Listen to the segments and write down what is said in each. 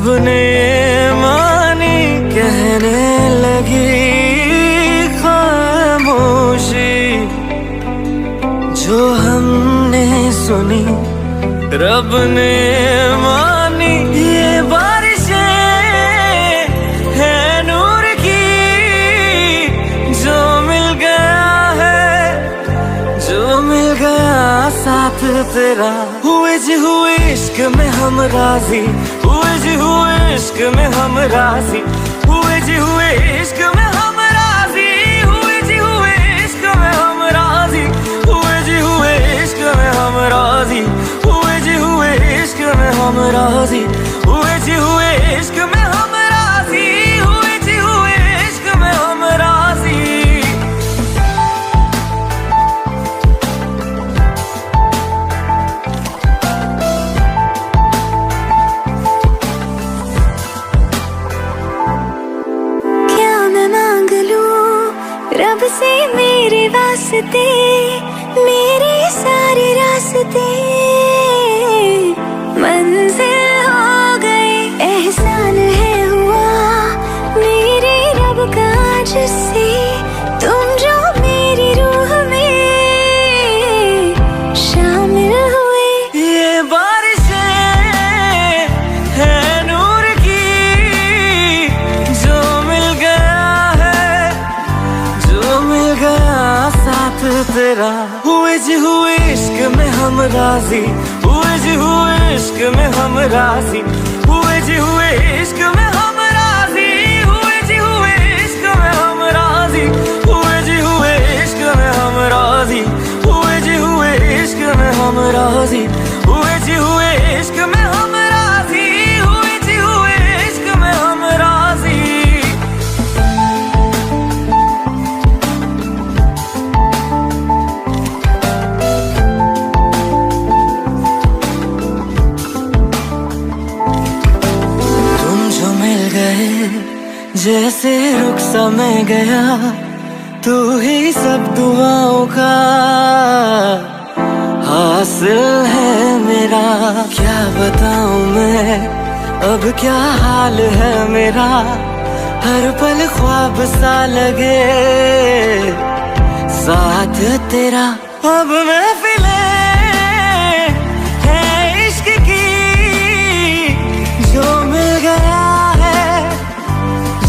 रब ने मानी कहने लगी खामोशी, जो हमने सुनी रब ने मानी। ये बारिशें है नूर की, जो मिल गया है, जो मिल गया साथ तेरा। हुए जी हुए इश्क में हम राजी, हुए जी हुए इश्क में हम राजी, हुए जी हुए इश्क में हम राजी, हुए जी हुए इश्क में हम राजी, हुए जी हुए इश्क में हम राजी, हुए जी हुए इश्क में हम राजी, हुए जी हुए इश्क में हम राजी, हुए जी हुए इश्क में हम राजी। रब से मेरे वास्ते, मेरे सारे रास्ते मंजिल हो गए। एहसान है हुआ मेरे रब का जिससे, तुम जो मेरी रूह में शामिल हुए। ये बारिशें है नूर की, जो मिल गया है, जो मिल गया साथ तेरा। हुए जी हुए इश्क में हम राजी, हुए जी हुए इश्क में हम राजी, हुए जी हुए इश्क में हम राजी, हुए जी हुए इश्क में हम राजी, हुए जी हुए इश्क में हम राजी, हुए जी हुए इश्क में हम राजी, हुए जी हुए इश्क में हम राजी, हुए जी हुए इश्क में हम राजी। जैसे रुख सा मैं गया, तू ही सब दुआओं का हासिल है मेरा। क्या बताऊं मैं अब क्या हाल है मेरा, हर पल ख्वाब सा लगे साथ तेरा। अब महफिलें है इश्क की, जो मिल गया है,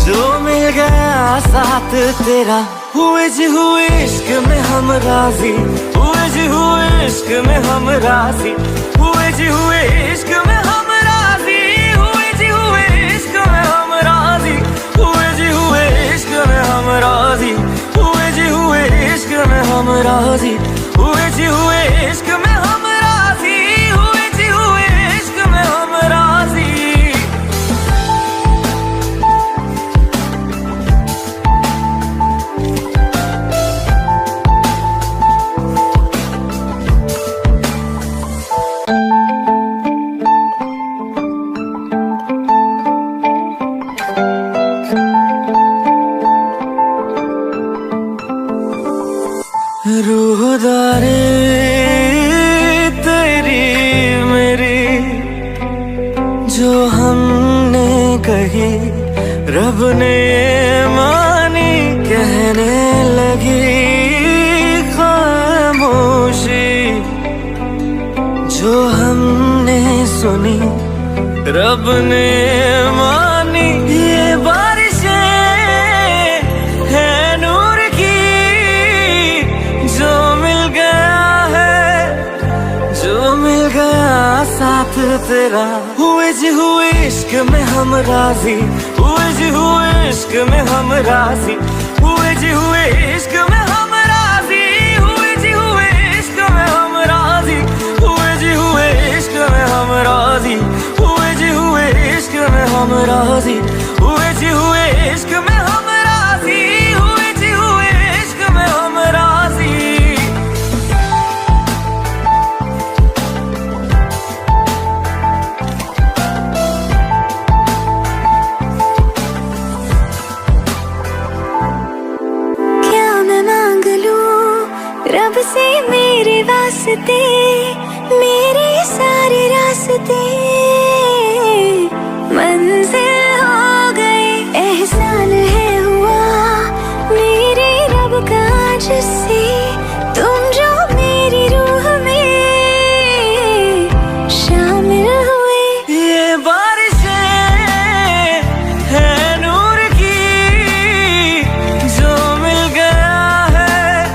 जो मिल गया साथ तेरा। हुए जी हुए इश्क में हम राजी, हुए जी हुए इश्क में हम राजी, हुए जी हुए इश्क में हम राजी, हुए जी हुए इश्क में हम राजी, हुए जी हुए इश्क में हम राजी, हुए जी हुए इश्क में हम राजी, हुए जी हुए इश्क में हम राजी, हुए जी हुए इश्क में हम राजी। रूहदारी तेरी मेरी, जो हमने कही रब ने मानी कहने लगी खामोशी, जो हमने सुनी रब ने मानी। ये बारिशें है नूर की, जो मिल गया है, जो मिल गया साथ तेरा। हुए जी हुए इश्क में हम राजी, हुए जी हुए इश्क में हम राजी, हुए जी हुए इश्क में हम राजी, हुए जी हुए इश्क में हम राजी, हुए जी हुए इश्क में हम राजी, हुए जी हुए इश्क में हम राजी, हुए जी हुए इश्क में हम राजी, हुए जी हुए इश्क में हम राजी। रब से मेरे वास्ते, मेरे सारे रास्ते मंजिल हो गई, एहसान है हुआ मेरे रब का जिससे तुम जो मेरी रूह में शामिल हुए। ये बारिशें है नूर की, जो मिल गया है,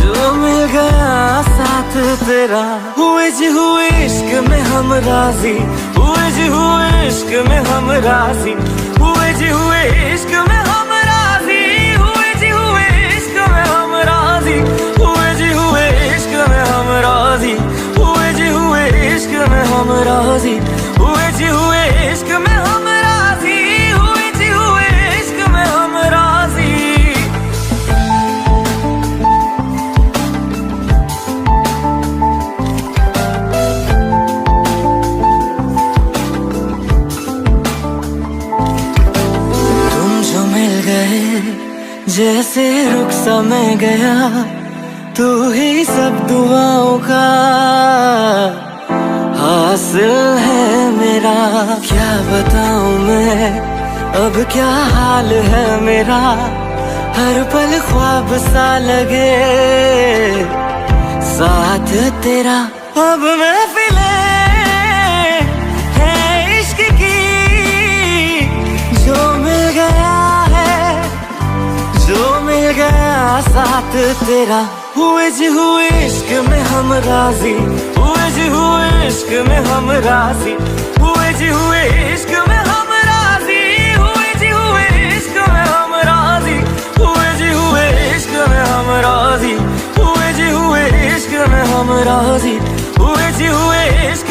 जो मिल गया साथ तेरा। हुए जी हुए इश्क में हम राजी, हुए जी हुए इश्क में हम राजी, हुए जी हुए इश्क में हम राजी, हुए जी हुए इश्क में हम राजी, हुए जी हुए इश्क में हम राजी, हुए जी हुए इश्क में हम राजी, हुए जी हुए इश्क में हम राजी, हुए जी हुए इश्क में हम राजी। तुम जो मिल गए जैसे रुख सा मैं गया, तू ही सब दुआओं का हासिल है मेरा। क्या बताऊं मैं अब क्या हाल है मेरा, हर पल ख्वाब सा लगे साथ तेरा। अब महफिलें है इश्क की, जो मिल गया है, जो मिल गया साथ तेरा। हुए जी हुए इश्क में हम राजी, हुए जी हुए इश्क में हम राजी, हुए जी हुए इश्क में हम राजी, हुए जी हुए इश्क में हम राजी, हुए जी हुए इश्क में हम राजी, हुए जी हुए इश्क में हम राजी, हुए जी हुए इश्क